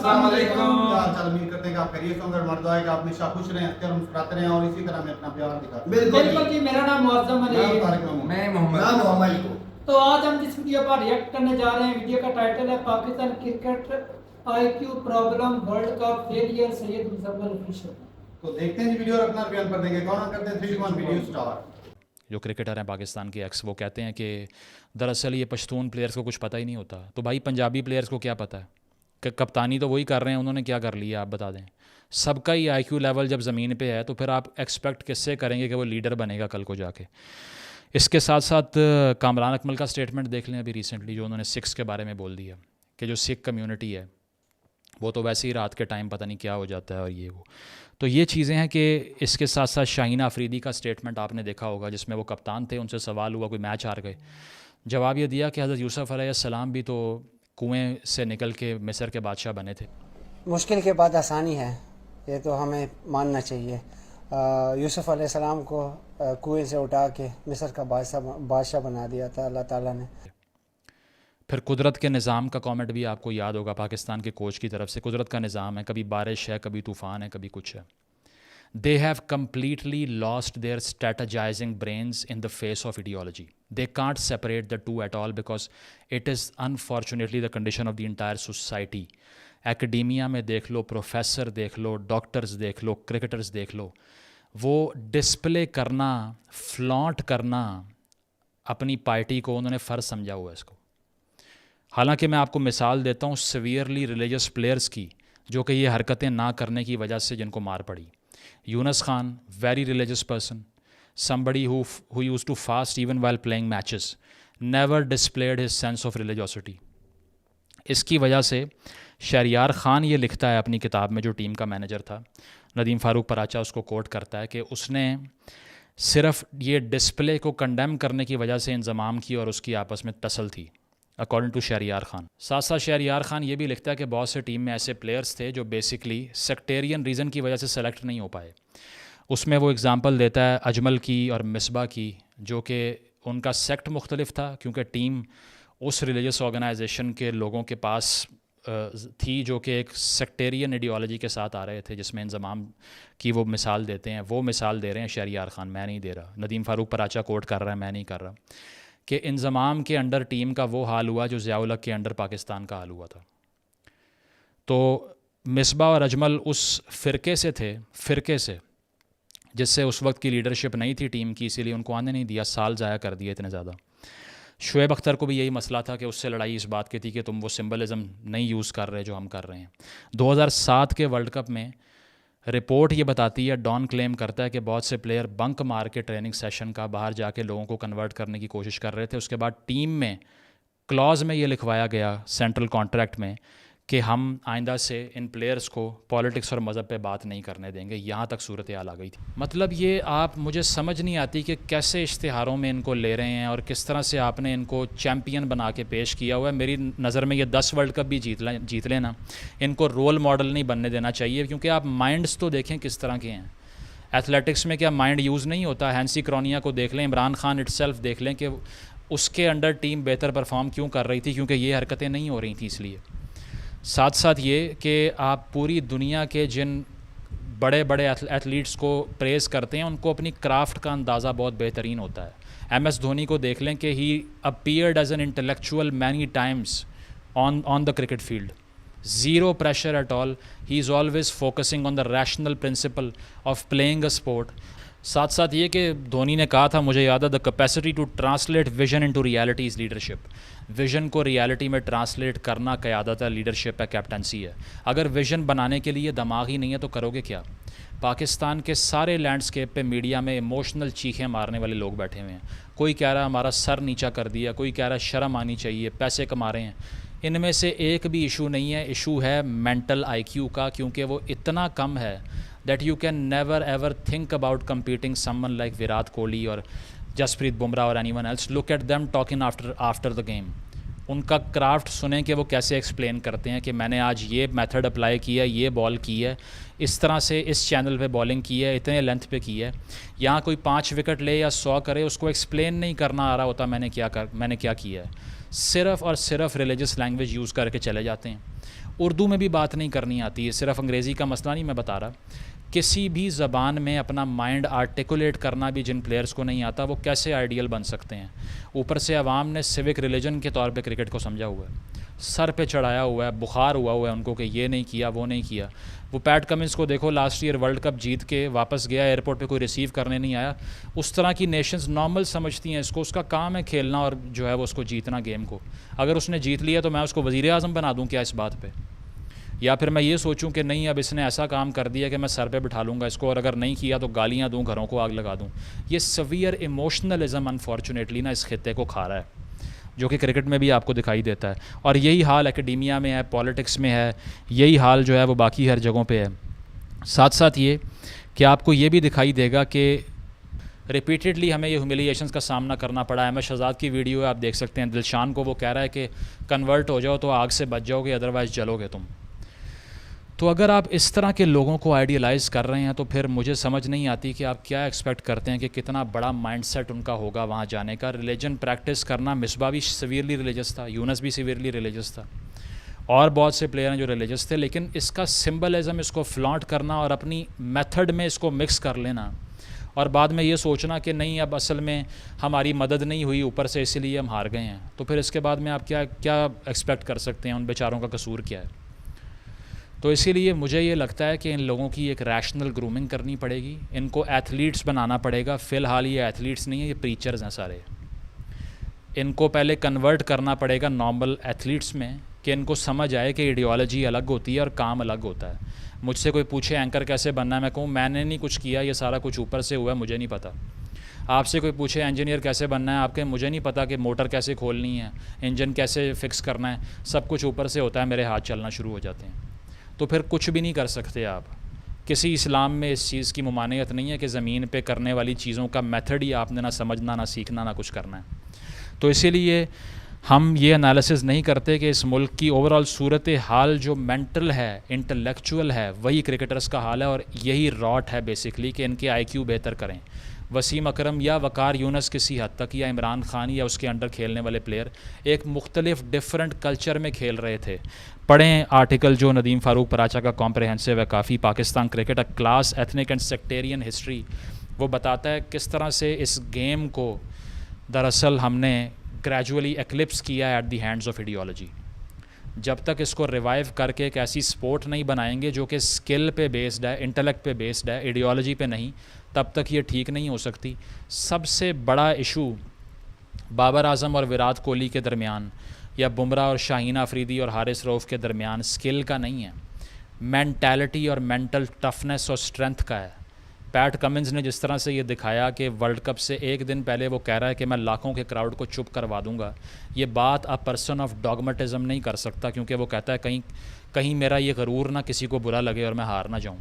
अस्सलाम वालेकुम। चल उम्मीद करते हैं कि आप खैरियत से होंगे। मर्द है कि आप हमेशा खुश रहें, हंसते रहें, मुस्कुराते रहें और इसी तरह में अपना प्यार दिखाते रहें। बिल्कुल जी, मेरा नाम मुअज्जम अली है। मैं मोहम्मद। तो आज हम जिस वीडियो पर रिएक्ट करने जा रहे हैं, वीडियो का टाइटल है Pakistan cricket IQ problem world cup failure Syed Muzaffar official. तो देखते हैं जी वीडियो, अपना बयान कर देंगे। कौन करते हैं 3 2 1 वीडियो स्टार्ट। जो क्रिकेटर हैं पाकिस्तान के एक्स, वो कहते हैं कि दरअसल ये पश्तून प्लेयर्स को कुछ पता ही नहीं होता। तो भाई पंजाबी प्लेयर्स को क्या पता है कि कप्तानी तो वही कर रहे हैं, उन्होंने क्या कर लिया आप बता दें। सबका ही आईक्यू लेवल जब ज़मीन पे है तो फिर आप एक्सपेक्ट किससे करेंगे कि वो लीडर बनेगा कल को जाके। इसके साथ साथ कामरान अकमल का स्टेटमेंट देख लें अभी रिसेंटली, जो उन्होंने सिक्स के बारे में बोल दिया कि जो सिख कम्यूनिटी है वो तो वैसे ही रात के टाइम पता नहीं क्या हो जाता है और ये वो। तो ये चीज़ें हैं कि इसके साथ साथ शाहीन आफरीदी का स्टेटमेंट आपने देखा होगा, जिसमें वो कप्तान थे, उनसे सवाल हुआ कोई मैच हार गए, जवाब ये दिया कि हज़रत यूसुफ़ अलैहिस्सलाम भी तो कुएं से निकल के मिस्र के बादशाह बने थे। मुश्किल के बाद आसानी है, ये तो हमें मानना चाहिए। यूसुफ़ अलैहिस्सलाम को कुएं से उठा के मिस्र का बादशाह बना दिया था अल्लाह ताला ने। फिर कुदरत के निज़ाम का कमेंट भी आपको याद होगा पाकिस्तान के कोच की तरफ से। कुदरत का निज़ाम है, कभी बारिश है, कभी तूफ़ान है, कभी कुछ है। They have completely lost their strategising brains in the face of ideology. They can't separate the two at all because it is unfortunately the condition of the entire society. Academia में देख लो, प्रोफेसर देख लो, doctors देख लो, cricketers देख लो, वो display करना, flaunt करना अपनी party को उन्होंने फ़र्ज समझा हुआ है इसको। हालांकि मैं आपको मिसाल देता हूँ सीवियरली रिलीजियस प्लेयर्स की, जो कि ये हरकतें ना करने की वजह से जिनको मार पड़ी। Yunus Khan, very religious person, somebody who used to fast even while playing matches, never displayed his sense of religiosity. इसकी वजह से शहरियार ख़ान ये लिखता है अपनी किताब में, जो टीम का मैनेजर था, नदीम फ़ारूक पराचा उसको कोट करता है कि उसने सिर्फ ये डिस्प्ले को कंडेम करने की वजह से इंज़माम की और उसकी आपस में टसल थी, अकॉर्डिंग टू शहरियार ख़ान। साथ साथ शहरियार ख़ान ये भी लिखता है कि बहुत से टीम में ऐसे प्लेयर्स थे जो बेसिकली सेक्टेरियन रीज़न की वजह से सेलेक्ट नहीं हो पाए। उसमें वो एग्ज़ाम्पल देता है अजमल की और मिसबा की, जो कि उनका सेक्ट मुख्तलिफ था क्योंकि टीम उस रिलीजियस ऑर्गेनाइजेशन के लोगों के पास थी जो कि एक सेक्टेरियन आइडियोलॉजी के साथ आ रहे थे, जिसमें इंज़माम की वो मिसाल देते हैं। वो मिसाल दे रहे हैं शहरियार ख़ान, मैं नहीं दे रहा। नदीम फ़ारूक पराचा कोट कर रहा है, मैं नहीं कर रहा, कि इंज़माम के अंडर टीम का वो हाल हुआ जो ज़ियाउल हक़ के अंडर पाकिस्तान का हाल हुआ था। तो मिसबा और अजमल उस फ़िरके से जिससे उस वक्त की लीडरशिप नहीं थी टीम की, इसीलिए उनको आने नहीं दिया, साल ज़ाया कर दिए इतने ज़्यादा। शुएब अख्तर को भी यही मसला था कि उससे लड़ाई इस बात की थी कि तुम वो सिंबलिज़म नहीं यूज़ कर रहे जो हम कर रहे हैं। 2007 के वर्ल्ड कप में रिपोर्ट ये बताती है, डॉन क्लेम करता है कि बहुत से प्लेयर बंक मार के ट्रेनिंग सेशन का बाहर जाके लोगों को कन्वर्ट करने की कोशिश कर रहे थे। उसके बाद टीम में क्लॉज में ये लिखवाया गया सेंट्रल कॉन्ट्रैक्ट में कि हम आइंदा से इन प्लेयर्स को पॉलिटिक्स और मज़हब पे बात नहीं करने देंगे। यहाँ तक सूरत हाल आ गई थी। मतलब ये आप, मुझे समझ नहीं आती कि कैसे इश्तिहारों में इनको ले रहे हैं और किस तरह से आपने इनको चैम्पियन बना के पेश किया हुआ है। मेरी नज़र में ये 10 वर्ल्ड कप भी जीत लेना, इनको रोल मॉडल नहीं बनने देना चाहिए, क्योंकि आप माइंड्स तो देखें किस तरह के हैं। एथलेटिक्स में क्या माइंड यूज़ नहीं होता? हैंसी क्रॉनिया को देख लें, इमरान खान इटसेल्फ देख लें कि उसके अंडर टीम बेहतर परफॉर्म क्यों कर रही थी, क्योंकि ये हरकतें नहीं हो रही थी इसलिए। साथ साथ ये कि आप पूरी दुनिया के जिन बड़े बड़े एथलीट्स को प्रेज़ करते हैं, उनको अपनी क्राफ्ट का अंदाज़ा बहुत बेहतरीन होता है। MS धोनी को देख लें कि he appeared as an intellectual many times on the cricket field. Zero pressure at all, he is always focusing on the rational principle of playing a sport. साथ साथ ये कि धोनी ने कहा था, मुझे याद है, the capacity to translate vision into reality is leadership. Vision को रियलिटी में ट्रांसलेट करना क़यादत है, लीडरशिप है, कैप्टनसी है। अगर विजन बनाने के लिए दिमाग ही नहीं है तो करोगे क्या? पाकिस्तान के सारे लैंडस्केप पे मीडिया में इमोशनल चीखें मारने वाले लोग बैठे हुए हैं। कोई कह रहा है हमारा सर नीचा कर दिया, कोई कह रहा है शर्म आनी चाहिए, पैसे कमा रहे हैं। इनमें से एक भी इशू नहीं है। इशू है मेंटल IQ का, क्योंकि वो इतना कम है that you can never ever think about competing someone like Virat Kohli or Jasprit Bumrah or anyone else. Look at them talking after the game. उनका क्राफ्ट सुने कि वो कैसे एक्सप्लेन करते हैं कि मैंने आज ये मेथड अप्लाई किया, ये बॉल की है, इस तरह से इस चैनल पे बॉलिंग की है, इतने लेंथ पे की है। यहाँ कोई 5 विकेट ले या 100 करे, उसको एक्सप्लेन नहीं करना आ रहा होता मैंने क्या किया है। सिर्फ़ और सिर्फ रिलीजियस लैंग्वेज यूज़ करके चले जाते हैं। उर्दू में भी बात नहीं करनी आती है, सिर्फ अंग्रेज़ी का मसला नहीं मैं बता रहा, किसी भी ज़बान में अपना माइंड आर्टिकुलेट करना भी जिन प्लेयर्स को नहीं आता वो कैसे आइडियल बन सकते हैं। ऊपर से अवाम ने सिविक रिलीजन के तौर पे क्रिकेट को समझा हुआ है, सर पे चढ़ाया हुआ है, बुखार हुआ है उनको कि ये नहीं किया वो नहीं किया। वो पैट कमिंस को देखो, लास्ट ईयर वर्ल्ड कप जीत के वापस गया, एयरपोर्ट पे कोई रिसीव करने नहीं आया। उस तरह की नेशंस नॉर्मल समझती हैं इसको, उसका काम है खेलना और जो है वो उसको जीतना गेम को। अगर उसने जीत लिया तो मैं उसको वज़ीर आज़म बना दूँ क्या इस बात पे? या फिर मैं ये सोचूं कि नहीं अब इसने ऐसा काम कर दिया कि मैं सर पे बिठा लूँगा इसको, और अगर नहीं किया तो गालियाँ दूँ, घरों को आग लगा दूँ। ये सवियर इमोशनलिज़म अनफॉर्चुनेटली ना इस खित्ते को खा रहा है, जो कि क्रिकेट में भी आपको दिखाई देता है। और यही हाल एकेडमिया में है, पॉलिटिक्स में है, यही हाल जो है वो बाकी हर जगहों पे है। साथ साथ ये कि आपको ये भी दिखाई देगा कि रिपीटेडली हमें ये ह्यूमिलिएशंस का सामना करना पड़ा है। मैं शहजाद की वीडियो है, आप देख सकते हैं, दिलशान को वो कह रहा है कि कन्वर्ट हो जाओ तो आग से बच जाओगे, अदरवाइज़ जलोगे तुम। तो अगर आप इस तरह के लोगों को आइडियलाइज़ कर रहे हैं तो फिर मुझे समझ नहीं आती कि आप क्या एक्सपेक्ट करते हैं कि कितना बड़ा माइंडसेट उनका होगा वहाँ जाने का। रिलीजन प्रैक्टिस करना, मिसबा भी सिवियरली रिलीजियस था, यूनस भी सिवियरली रिलीजियस था, और बहुत से प्लेयर हैं जो रिलीजियस थे, लेकिन इसका सिंबलिज़म, इसको फ्लॉन्ट करना और अपनी मेथड में इसको मिक्स कर लेना और बाद में ये सोचना कि नहीं अब असल में हमारी मदद नहीं हुई ऊपर से इसीलिए हम हार गए हैं, तो फिर इसके बाद में आप क्या क्या एक्सपेक्ट कर सकते हैं? उन बेचारों का कसूर क्या है? तो इसीलिए मुझे ये लगता है कि इन लोगों की एक रैशनल ग्रूमिंग करनी पड़ेगी, इनको एथलीट्स बनाना पड़ेगा। फ़िलहाल ये एथलीट्स नहीं है, ये प्रीचर्स हैं सारे। इनको पहले कन्वर्ट करना पड़ेगा नॉर्मल एथलीट्स में कि इनको समझ आए कि आइडियोलॉजी अलग होती है और काम अलग होता है। मुझसे कोई पूछे एंकर कैसे बनना है, मैं कहूँ मैंने नहीं कुछ किया, ये सारा कुछ ऊपर से हुआ है, मुझे नहीं पता। आपसे कोई पूछे इंजीनियर कैसे बनना है, आपके मुझे नहीं पता कि मोटर कैसे खोलनी है, इंजन कैसे फ़िक्स करना है, सब कुछ ऊपर से होता है, मेरे हाथ चलना शुरू हो जाते हैं। तो फिर कुछ भी नहीं कर सकते आप। किसी इस्लाम में इस चीज़ की मुमानियत नहीं है कि ज़मीन पे करने वाली चीज़ों का मेथड ही आपने ना समझना, ना सीखना, ना कुछ करना है। तो इसीलिए हम ये एनालिसिस नहीं करते कि इस मुल्क की ओवरऑल सूरत हाल जो मेंटल है, इंटेलेक्चुअल है, वही क्रिकेटर्स का हाल है, और यही रॉट है बेसिकली कि इनके IQ बेहतर करें। वसीम अकरम या वकार यूनस किसी हद तक, या इमरान खान या उसके अंडर खेलने वाले प्लेयर एक मुख्तलिफ डिफरेंट कल्चर में खेल रहे थे। पढ़ें आर्टिकल जो नदीम फ़ारूक पराचा का कॉम्प्रहेंसिव है काफ़ी, Pakistan cricket a class ethnic and sectarian history. वो बताता है किस तरह से इस गेम को दरअसल हमने ग्रेजुअली एक्लिप्स किया at the hands of ideology. जब तक इसको रिवाइव करके एक ऐसी स्पोर्ट नहीं बनाएंगे जो कि स्किल पे बेस्ड है, इंटेलेक्ट पे बेस्ड है, आइडियोलॉजी पे नहीं, तब तक ये ठीक नहीं हो सकती। सबसे बड़ा इशू बाबर आजम और विराट कोहली के दरमियान, या बुमराह और शाहीन अफरीदी और हारिस रऊफ़ के दरमियान स्किल का नहीं है, मेंटालिटी और मेंटल टफनेस और स्ट्रेंथ का है। पैट कमिंस ने जिस तरह से ये दिखाया कि वर्ल्ड कप से एक दिन पहले वो कह रहा है कि मैं लाखों के क्राउड को चुप करवा दूंगा, ये बात अ पर्सन ऑफ डॉगमेटिज़म नहीं कर सकता, क्योंकि वो कहता है कहीं मेरा ये गरूर ना किसी को बुरा लगे और मैं हार ना जाऊँ।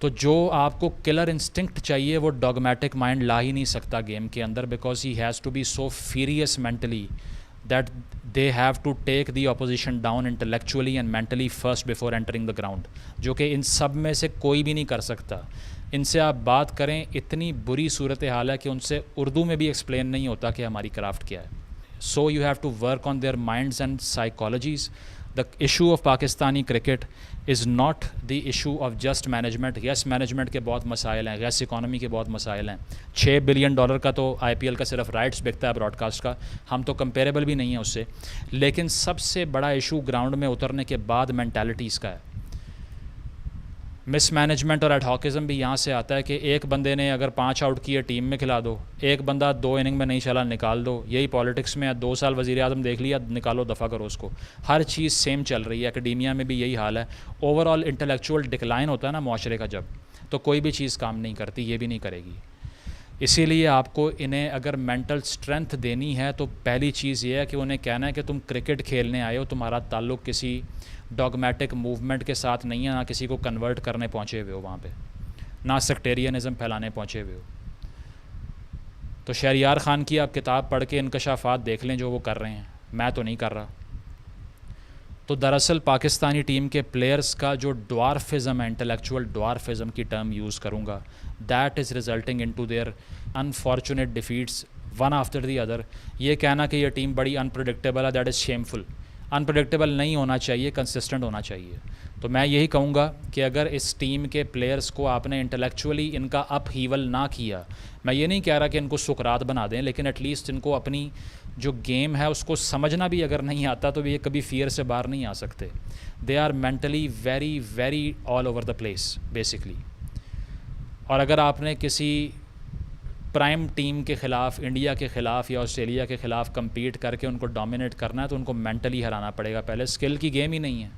तो जो आपको किलर इंस्टिंक्ट चाहिए वो डॉगमेटिक माइंड ला ही नहीं सकता गेम के अंदर, because he has to be so furious mentally that they have to take the opposition down intellectually and mentally first before entering the ground, जो कि इन सब में से कोई भी नहीं कर सकता। इनसे आप बात करें, इतनी बुरी सूरत हाल है कि उनसे उर्दू में भी एक्सप्लेन नहीं होता कि हमारी क्राफ्ट क्या है। So you have to work on their minds and psychologies. The issue of Pakistani cricket is not the issue of just management. Yes, management के बहुत मसाइल हैं, गैस इकॉनमी के बहुत मसाइल हैं। $6 बिलियन का तो IPL का सिर्फ राइट्स बिकता है ब्रॉडकास्ट का, हम तो कंपेरेबल भी नहीं है उससे। लेकिन सबसे बड़ा इशू ग्राउंड में उतरने के बाद मेंटालिटीज़ का है। मिसमैनेजमेंट और एडहॉकिज़म भी यहाँ से आता है कि एक बंदे ने अगर 5 आउट किए टीम में खिला दो, एक बंदा 2 इनिंग में नहीं चला निकाल दो। यही पॉलिटिक्स में 2 साल वज़ीर आज़म देख लिया, निकालो, दफ़ा करो उसको। हर चीज़ सेम चल रही है, एकेडमिया में भी यही हाल है। ओवरऑल इंटेलेक्चुअल डिक्लाइन होता है ना माशरे का जब, तो कोई भी चीज़ काम नहीं करती, ये भी नहीं करेगी। इसीलिए आपको इन्हें अगर मेंटल स्ट्रेंथ देनी है तो पहली चीज़ ये है कि उन्हें कहना है कि तुम क्रिकेट खेलने आए हो, तुम्हारा ताल्लुक़ किसी डॉगमेटिक मूवमेंट के साथ नहीं है, ना किसी को कन्वर्ट करने पहुँचे हुए हो वहाँ पे, ना सेक्टेरियनिज़म फैलाने पहुँचे हुए हो। तो शहरियार ख़ान की आप किताब पढ़ के इंकशाफात देख लें जो वो कर रहे हैं, मैं तो नहीं कर रहा। तो दरअसल पाकिस्तानी टीम के प्लेयर्स का जो ड्वार्फिज़म है, इंटेलेक्चुअल ड्वार्फिज़म की टर्म यूज़ करूँगा, that is resulting into their unfortunate defeats one after the other. ये कहना कि ये टीम बड़ी अनप्रडिक्टेबल है, दैट इज़ शेमफुल। अनप्रडिक्टेबल नहीं होना चाहिए, कंसिस्टेंट होना चाहिए। तो मैं यही कहूँगा कि अगर इस टीम के प्लेयर्स को आपने इंटेलेक्चुअली इनका अप हीवल ना किया, मैं ये नहीं कह रहा कि इनको सुकरात बना दें, लेकिन एटलीस्ट इनको अपनी जो गेम है उसको समझना भी अगर नहीं आता तो ये कभी फियर से बाहर नहीं आ सकते। They are mentally very very all over the place basically. और अगर आपने किसी प्राइम टीम के ख़िलाफ़, इंडिया के ख़िलाफ़ या ऑस्ट्रेलिया के ख़िलाफ़ compete करके उनको डोमिनेट करना है तो उनको मेंटली हराना पड़ेगा पहले। स्किल की गेम ही नहीं है।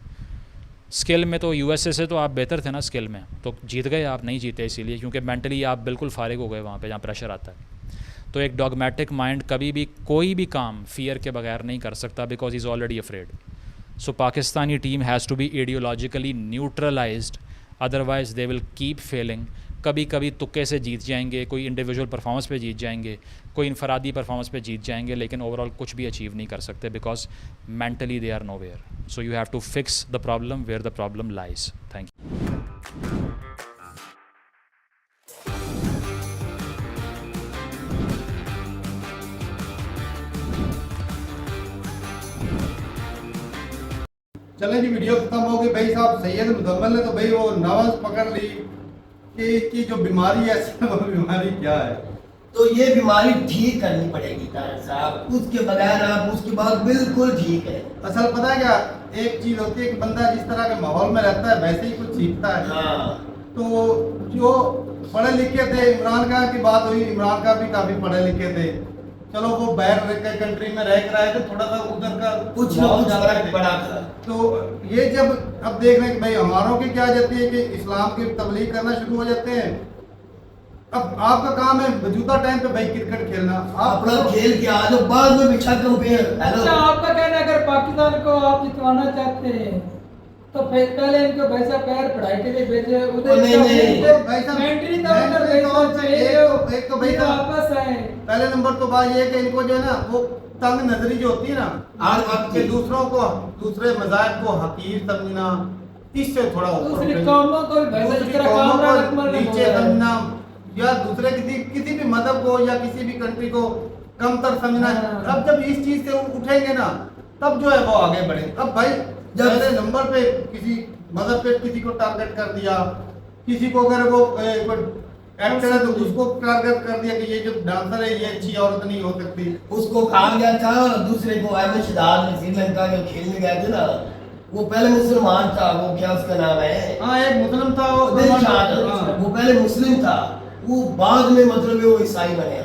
स्किल में तो यूएसए से तो आप बेहतर थे ना, स्किल में तो जीत गए आप, नहीं जीते इसीलिए क्योंकि मेंटली आप बिल्कुल फारिग हो गए वहाँ पे जहाँ प्रेशर आता है। तो एक डॉगमेटिक माइंड कभी भी कोई भी काम फियर के बगैर नहीं कर सकता, because he is already afraid. So Pakistani team has to be ideologically neutralised, otherwise they will keep failing. कभी कभी तुक्के से जीत जाएंगे, कोई इंडिविजुअल परफॉर्मेंस पे जीत जाएंगे, कोई इनफरादी परफॉर्मेंस पे जीत जाएंगे, लेकिन ओवरऑल कुछ भी अचीव नहीं कर सकते because mentally they are nowhere. So you have to fix the problem where the problem lies. Thank you. चलें जी, वीडियो खत्म हो गई। भाई साहब सैयद मुदम्मल ने तो भाई वो नवाज पकड़ ली कि इसकी जो बीमारी है वो बीमारी क्या है। तो ये बीमारी ठीक करनी पड़ेगी तारिक साहब, उसके बगैर आप उसके बाद बिल्कुल ठीक है। असल पता है क्या, एक चीज होती है कि बंदा जिस तरह के माहौल में रहता है वैसे ही कुछ सीखता है। हाँ। तो जो पढ़े लिखे थे, इमरान खान की बात हुई, इमरान खान भी काफी पढ़े लिखे थे, चलो वो बाहर के कंट्री में रह कर आए थे, थोड़ा सा उधर का कुछ ना कुछ फर्क पड़ा था। तो ये जब अब देख रहे हैं कि भाई हमारों की क्या जाती है कि इस्लाम की तबलीग करना शुरू हो जाते हैं। अब आपका काम है मौजूदा टाइम पे भाई क्रिकेट खेलना, आप अपना खेल के आज बाद में बिछा कंपेयर। अच्छा, आपका कहना है अगर पाकिस्तान को आप जितवाना चाहते हैं तो फिर पहले इनको वैसा पैर पढ़ाई के लिए भेजे, उधर मेंटली तौर पे एक तो भाई वापस आए। पहले नंबर तो बात ये है कि इनको जो है ना वो तंग नजरी जो होती है ना, आज आपके दूसरों को, दूसरे मजाक को हकीर समझना, इससे थोड़ा दूसरी कौमों को भी वैसा जिस तरह कामरा अकमल ने नीचे समझना, या दूसरे किसी भी मजहब को या किसी भी कंट्री को कमतर समझना। अब जब इस चीज से उठेंगे ना तब जो है वो आगे बढ़े। अब भाई पहले नंबर पे किसी मजहब पे किसी को टारगेट कर दिया, किसी को अगर वो एक्टर है तो उसको टारगेट कर दिया कि ये जो डांसर है ये अच्छी औरत नहीं हो सकती। उसको कहा गया था, दूसरे को अहमद शहजाद ने श्रीलंका में खेलने गए थे ना, वो पहले मुसलमान था, वो क्या उसका नाम है, हाँ एक मुस्लिम था वो दिलशाद, वो पहले मुस्लिम था, वो बाद में मतलब वो ईसाई बने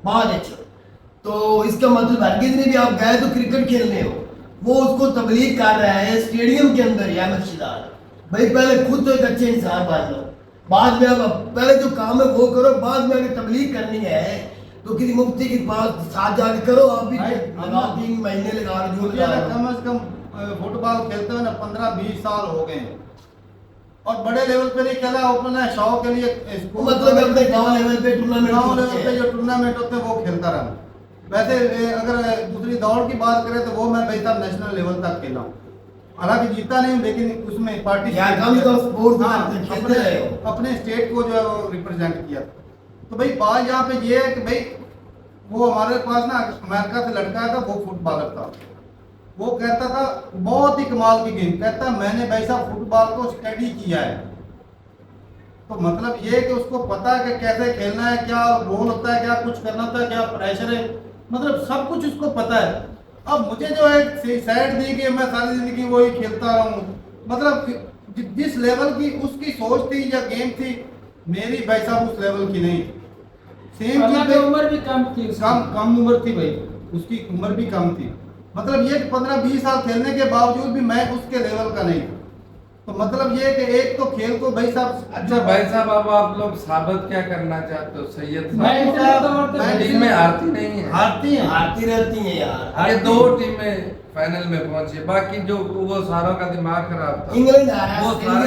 बाद। तो इसका मतलब हरगिज नहीं भी आप गए तो क्रिकेट खेलने हो, वो उसको तबलीग कर रहा है स्टेडियम के अंदर अहमद शहजाद। भाई पहले खुद तो एक अच्छे इंसान बन लो, बाद में अब पहले जो काम है वो करो, बाद में अगर तबलीग करनी है तो किसी मुफ्ती के पास साथ जाके करो। आप भी लगा 3 महीने लगा जो कम से कम फुटबॉल खेलते हुए ना 15-20 साल हो गए और बड़े लेवल पे नहीं खेला, अपना शौक के लिए मतलब अपने गांव लेवल पे जो टूर्नामेंट होते हैं वो खेलता रहा। वैसे अगर दूसरी दौड़ की बात करें तो वो मैं भाई साहब नेशनल लेवल तक खेला हूँ, हालांकि जीता नहीं लेकिन उसमें पार्टी अपने स्टेट को जो है वो रिप्रेजेंट किया। तो भाई बात यहाँ पे ये है कि भाई वो हमारे पास ना अमेरिका से लड़का था, वो फुटबॉलर था, वो कहता था बहुत ही कमाल की गेम, कहता मैंने भाई साहब फुटबॉल को स्टडी किया है। तो मतलब ये कि उसको पता है कि कैसे खेलना है, क्या रोल होता है, क्या कुछ करना होता है, क्या प्रेशर है, मतलब सब कुछ उसको पता है। अब मुझे जो है साइड दी कि मैं सारी जिंदगी वही खेलता रहा हूँ, मतलब जिस लेवल की उसकी सोच थी या गेम थी, मेरी भाई साहब उस लेवल की नहीं। सेम चीज, उम्र भी कम थी, कम उम्र थी भाई, उसकी उम्र भी कम थी। मतलब ये 15-20 साल खेलने के बावजूद भी मैं उसके लेवल का नहीं। तो मतलब ये कि एक तो खेल को भाई साहब। अच्छा भाई साहब, अब आप लोग साबित क्या करना चाहते हो? सैयद साहब टीमें हारती नहीं है, हारती रहती हैं यार। ये 2 टीमें फाइनल में पहुंची, बाकी जो वो सारों का दिमाग खराब था। इंग्लैंड वो सारे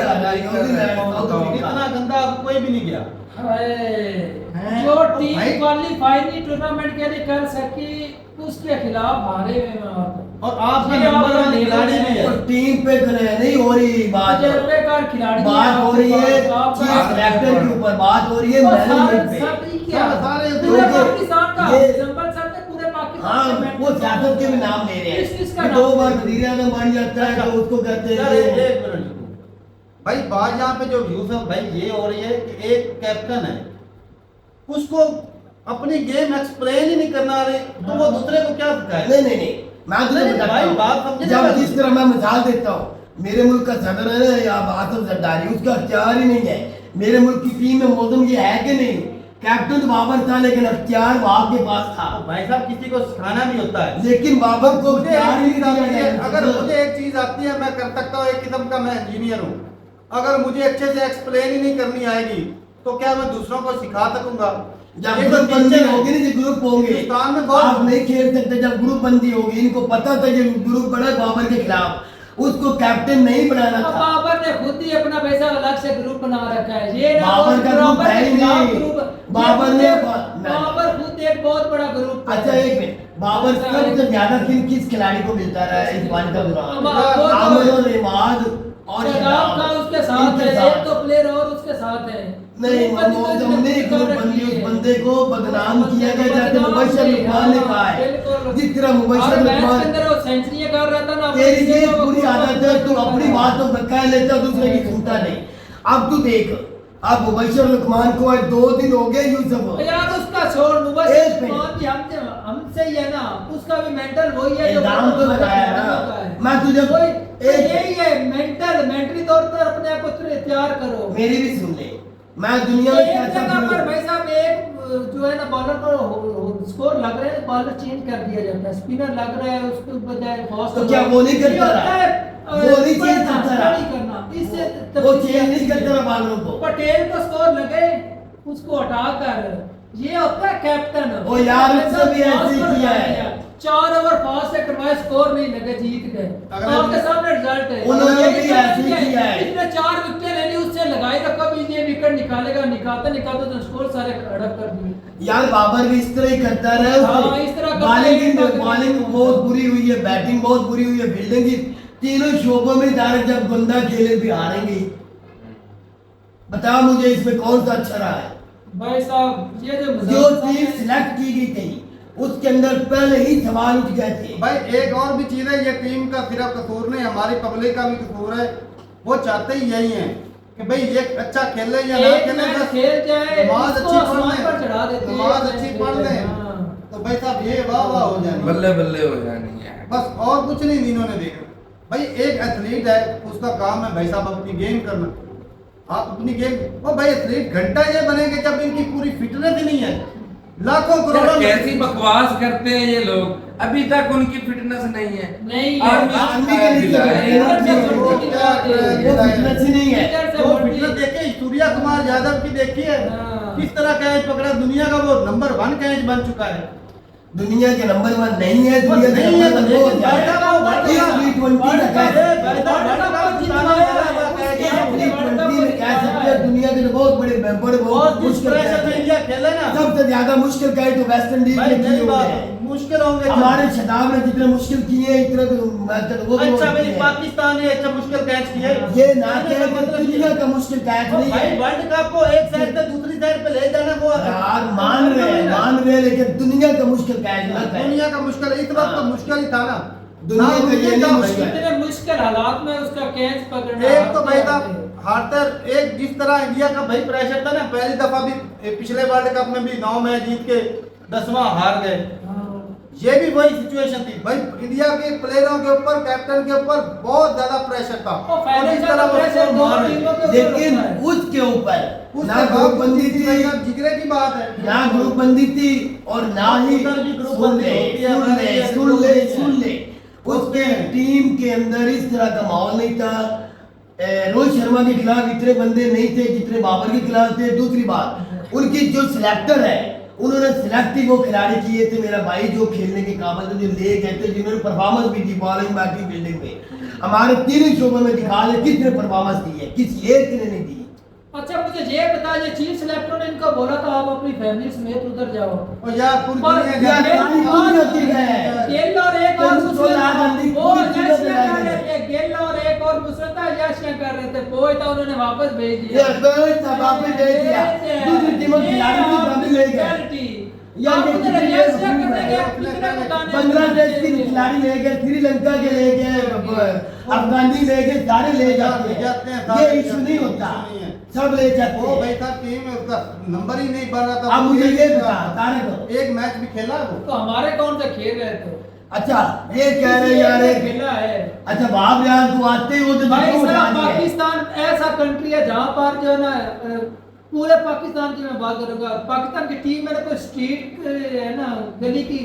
इतना गंदा अब कोई भी नहीं गया। जो टीम क्वालीफाई नहीं टूर्नामेंट के लिए कर सकी उसके खिलाफ हारे हुए। और आपका नंबर 1 खिलाड़ी भी है, टीम पे नहीं हो रही बात, खिलाड़ी बात हो रही है चीफ सेलेक्टर के ऊपर, बात हो रही है मैनेजमेंट पे। पाकिस्तान का एग्जांपल सर ने पूरे पाकिस्तान हाँ वो सियासत के भी नाम ले रहे किसका हैं नाम? 2 बार वजीर आज़म बन जाता है तो उसको कहते यार, हैं एक मिनट रुको। भाई बात यहाँ पे जो यूसुफ भाई ये हो रही है कि एक कैप्टन है, उसको अपनी गेम एक्सप्लेन ही नहीं करना रहे तो वो दूसरे को क्या सिखाए? नहीं मैं तुझे नहीं, बताता भाई, हूँ। बात समझे जब ना। जिस तरह मैं मिसाल देता हूँ, मेरे मुल्क का सदर है ना या आसिफ जरदारी, उसका अख्तियार ही नहीं है। मेरे मुल्क की टीम में मौजूद ये है कि नहीं? कैप्टन तो बाबर था लेकिन अख्तियार वहां के पास था, तो भाई साहब किसी को सिखाना भी होता है। लेकिन बाबर को मुझे अख्तियार ही एक नहीं चीज दिया आती है, गया। अगर मुझे एक चीज आती है मैं कर सकता हूँ, एक किस्म का मैं इंजीनियर हूँ। अगर मुझे अच्छे से एक्सप्लेन ही नहीं करनी आएगी तो क्या मैं दूसरों को सिखा सकूंगा? जब ये ग्रुप तो बंदी टीचर है। होगी ना, ग्रुप होंगे, हिंदुस्तान में बहुत- आप नहीं खेल सकते। जब ग्रुप बंदी होगी, इनको पता था ये ग्रुप बड़ा है बाबर के खिलाफ, उसको कैप्टन नहीं बनाना अब था। बाबर ने खुद ही अपना पैसा अलग से ग्रुप बना रखा है। ये ना बाबर का ग्रुप बाबर है के ही खिलाफ नहीं। ग्रुप- बाबर ये ने खुद बा- एक- नहीं। बाबर खुद एक बहुत बड़ा ग्रुप है। अच्छा एक मिनट, बाबर सबसे ज्यादा किस खिलाड़ी को मिलता रहा है इस बार का अब दौरान? आपको तो- आमिर और इमाद और शदाब का उसके साथ इनके है, साथ। एक तो प्लेयर और उसके साथ है। नहीं, ग्रुप बंदी तो मोहम्मद इसने ने खुद ग्रुप कर बंदी रखी उस है। बंदे को बदनाम किया गया जैसे बदनाम मुबशर किया, लुकमान ने हाँ, कहा है। बिल्कुल। जिस तरह और मुबशर मैच के लुकमान, अंदर वो सेंचुरी कर रहा था ना, तेरी ये अपनी बुरी आदत है, तू अपनी बात तो कह लेता, दूसरे की सुनता नहीं। अब तू देख, अब मुबशर लुकमान को आज 2 दिन हो गए यूसुफ। यार उसका छोड़, एक मुबशर मिनट। लुकमान भी हमसे ही है ना, उसका भी मेंटल वही है जो इल्जाम तो लगाया ना। मैं तुझे यही है, मेंटली तौर पर अपने आप को तैयार करो। मेरी भी सुन ले, मैं दुनिया में एक कैसा जगह पर फिरूं? भाई साहब एक जो है ना बॉलर को स्कोर लग रहा है, बॉलर चेंज कर दिया जाता है, स्पिनर लग रहा है उसके बजाय फास्ट। तो क्या वो नहीं करता रहा? वो नहीं चेंज करता रहा? नहीं करना इससे वो चेंज नहीं करता रहा बालों को। पटेल को स्कोर लगे, उसको हटाकर ये होता है कैप्टन। ओ यार, उसने भी ऐसे ही किया है। 4 ओवर फास्ट से करवाए, स्कोर नहीं लगे, जीत गए। अगर- आपके सामने रिजल्ट है। उन्होंने ये भी इसने ऐसे ही किया है। इसने 4 विकेट ले ली, उससे लगाई तो कभी ये विकेट निकालेगा, निकालते तो स्कोर सारे हड़प कर दिए। यार बाबर भी इस तरह ही करता रहा है। हाँ, इस तरह करता बॉलिंग है, ताकि- बॉलिंग बहुत बुरी हुई है, बैटिंग बहुत बुरी हुई है, फील्डिंग की तीनों शोबों में डायरेक्ट जब बंदा खेले भी हारेंगे। बताओ मुझे इसमें कौन सा अच्छा रहा है? भाई साहब ये जो जो टीम सिलेक्ट की गई थी उसके अंदर पहले ही सवाल उठ गए थे। भाई एक और भी चीज है, ये टीम का सिर्फ कसूर नहीं, हमारी पब्लिक का भी कसूर है। वो चाहते ही यही है कि भाई ये अच्छा खेले या ना एक खेले, मैच बस खेल जाए, नमाज उसको अच्छी पढ़ आसमान लें, पर चढ़ा देते हैं, नमाज एक अच्छी मैच पढ़ खेल लें, जाए, हाँ। तो भाई साहब ये वाह वाह हो जाए, बल्ले बल्ले हो जानी है। बस और कुछ नहीं इन्होंने देखा। भाई एक एथलीट है, उसका काम है भाई साहब अपनी गेम करना। आप अपनी गेम, ओ भाई एथलीट घंटा ये बनेंगे जब इनकी पूरी फिटनेस ही नहीं है। लाखों यार, करोड़ों कैसी बकवास करते हैं ये लोग, अभी तक उनकी फिटनेस नहीं है। नहीं आर्मी आर्मी के लिए दिलाए। इधर से वो बढ़ती की बात है। वो फिटनेस ही नहीं है। इधर से वो बढ़ती- फिटनेस देखे, सूर्या कुमार यादव की देखिए हाँ। किस तरह कैच पकड़ा, दुनिया का वो नंबर 1 कैच बन चुका है। दुनिया के नंबर 1 नहीं है, दुनिया के नहीं है, नंबर 1 लेकिन हो जाए। वर्ल्ड कप- वर्ल्ड इस कप- T20 का वर्ल्ड कह कप- सकते हैं। वर्ल्ड कप- वर्ल्ड कप जितवाया है, जितवाया है। उसके T20 में कह सकते हैं दुनिया के तो बहुत बड़े और बहुत जिस मुश्किल प्रेशर कैच में है। इंडिया खेले ना, सबसे ज्यादा मुश्किल कैच तो वेस्ट इंडीज भाई ने किए मेरी हुए बात हैं। मुश्किल होंगे। हमारे शदाब ने जितने मुश्किल किए हैं इतना तो मैच तो वो भी अच्छा बहुत मेरी किए हैं। पाकिस्तान ने अच्छा मुश्किल कैच किए। ये ना कहने कहे का कि मतलब दुनिया ये- का मुश्किल कैच और नहीं भाई है। वर्ल्ड कप को एक साइड से दूसरी साइड पे ले जाना वो यार मान रहे हैं लेकिन दुनिया का मुश्किल कैच मत है। दुनिया का मुश्किल इस वक्त तो हाँ। मुश्किल ही था ना। दुनिया ना का ये मुश्किल नहीं था। मुश्किल। इतने मुश्किल हालात में उसका कैच पकड़ना। एक तो भाई साहब हार्टर, एक जिस तरह इंडिया का भाई प्रेशर था ना, पहली दफा भी पिछले वर्ल्ड कप में भी 9 मैच जीत के 10वां हार गए। हाँ। ये भी वही सिचुएशन थी भाई, इंडिया के प्लेयरों के ऊपर, कैप्टन के ऊपर बहुत ज्यादा प्रेशर था। वो और फाइनल जिस का तरह वो प्रेशर स्कोर दो मार रहे टीमों थे, के ऊपर लेकिन होता है। उसके ऊपर उसके ना बाद ग्रुप बंदी उसकी थी, भाई साहब जिगरे की बात है। ना ग्रुप बंदी थी और ना ही उधर भी ग्रुप सुन बंदी ले होती है, सुन हमारे ले लिए सुन ग्रुप ले बंदी है। सुन ले उसके टीम के अंदर इस तरह का माहौल नहीं था। रोहित शर्मा के खिलाफ इतने बंदे नहीं थे जितने बाबर के खिलाफ थे। दूसरी बात, उनकी जो सिलेक्टर है उन्होंने सिलेक्ट ही वो खिलाड़ी किए थे मेरा भाई जो खेलने के काबिल थे, जो ले गए थे, जिन्होंने परफॉर्मेंस भी दी बॉलिंग बैटिंग फील्डिंग में। हमारे तीनों शोबों में दिखा ले किसने परफॉर्मेंस दी है, किसी एक ने नहीं दी। अच्छा मुझे ये बता, ये चीफ सेलेक्टर ने इनको बोला था आप अपनी फैमिली समेत उधर जाओ। और यार पूरी पर दुनिया यार, जानती है। ये दुनिया की है। गेल और एक और तुम मुस्लिम, सोलह आदमी वो पूरी चीजों यश पे क्या लगे कर रहे हैं। थे, गेल और एक और मुस्लिम था, यश क्या कर रहे थे, वो था उन्होंने वापस भेज ये दिया। रोहित शर्मा पे दे दिया, दूसरी टीमों के खिलाड़ी भी शामिल ले गए। यार आप ये उधर कितने एशिया बेवकूफ करने है। गए, कितने बताने 15 देश के खिलाड़ी ले गए, श्रीलंका के ले गए, अफगानी ले गए, सारे ले जाते हैं। ये इशू नहीं होता, सब ले जाते वो भाई हैं। साहब टीम में उसका नंबर ही नहीं बढ़ रहा था। अब मुझे ये बता तारक, एक मैच भी खेला वो। तो हमारे कौन से खेल रहे थे? अच्छा ये कह रहे यार खेला है अच्छा बाप यार तू आते हो तो भाई जिसको साहब, उठानी है। पाकिस्तान ऐसा कंट्री है जहाँ पर जो है ना पूरे पाकिस्तान की मैं बात करूंगा, पाकिस्तान की टीम में कोई स्ट्रीट है ना गली की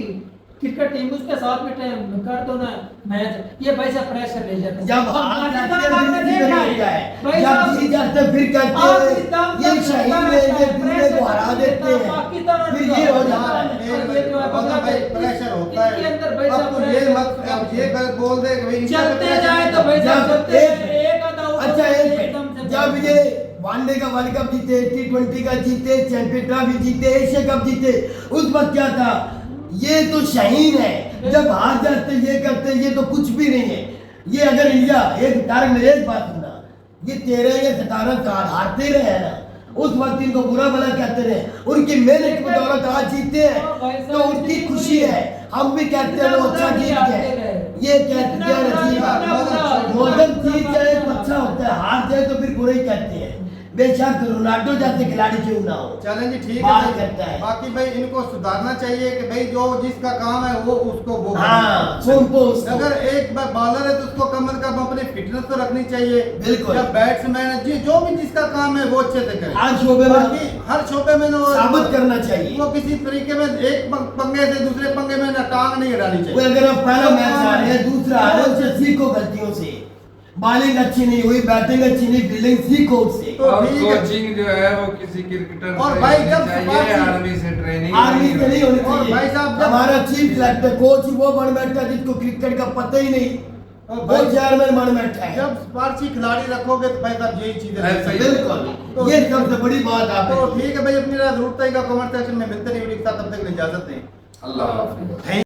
क्रिकेट टीम, उसके साथ में टाइम कर दो ना मैच, ये भाई साहब प्रेशर ले जाते हैं। जब और हार जाते पाकिस्तान हैं आपने फिर देखा होता है है, भाई जब साहब, जीत जाते हैं फिर कहते आप हैं इस दाम ये तक शहीद सरकार लेंगे है, दूसरे को हरा देते हैं, पाकिस्तान और फिर ये हो जाता है। और ये जो है बांग्लादेश, प्रेशर होता है। इसके अंदर भाई अब साहब तो ये pressure मत होता है। अब ये बात बोल दे कि भाई इनका चलते pressure जाए नहीं तो भाई साहब जब चलते एक- जाए, एक आधा out अच्छा होता है, एक एकदम से जब बंद। ये वनडे का वर्ल्ड कप जीते, T20 का जीते, चैंपियन ट्रॉफी जीते, एशिया कप जीते, उस वक्त क्या था, ये तो शहीन है। जब हार जाते ये करते, ये तो कुछ भी नहीं है। ये अगर इंडिया एक तारक मेरी एक बात सुनना, ये 13 या 17 साल हारते रहे हैं ना, उस वक्त इनको बुरा भला कहते रहे, उनकी मेहनत की बदौलत आज जीते हैं तो उनकी खुशी है। हम भी कहते हैं वो अच्छा जीत गए, ये कहते हैं नसीब मौसम जीत जाए तो अच्छा होता है, हार जाए तो फिर बुरा ही कहते हैं। बेशक रोनाल्डो जैसे खिलाड़ी क्यों ना हो, चलें जी ठीक बात है करता है। बाकी भाई इनको सुधारना चाहिए कि भाई जो जिसका काम है वो उसको वो हाँ करे। उनको उसको अगर एक बॉलर है तो उसको कम से कम अपनी फिटनेस तो रखनी चाहिए। बिल्कुल। या बैट्समैन है जी जो भी जिसका काम है वो अच्छे से करे। हर शोबे में बाकी हर शोबे में ना साबित करना चाहिए। वो किसी तरीके में एक पंगे से दूसरे पंगे में ना टांग नहीं अड़ानी वो चाहिए। अगर आप पहला मैच आ रहे हैं, दूसरा आ रहे हैं, उससे सीखो गलतियों से। बॉलिंग अच्छी नहीं हुई, बैटिंग अच्छी नहीं, फील्डिंग सीखो उससे। तो और ठीक है। कोचिंग जो है वो किसी क्रिकेटर और से भाई होनी जब चाहिए, सपाट- आर्मी से ट्रेनिंग आर्मी से नहीं होनी और भाई चाहिए। साहब जब- हमारा चीफ सेलेक्टर कोच ही वो बन बैठा जिसको क्रिकेट का पता ही नहीं, और वो भाई चेयरमैन बन बैठा है। जब स्पार्शी खिलाड़ी रखोगे तो भाई साहब यही चीजें ऐसा ही। बिल्कुल, ये सबसे बड़ी बात आप तो ठीक है भाई अपनी जरूरत है का कमेंट सेक्शन में मिलते नहीं, तब तक इजाजत दें। अल्लाह हाफिज।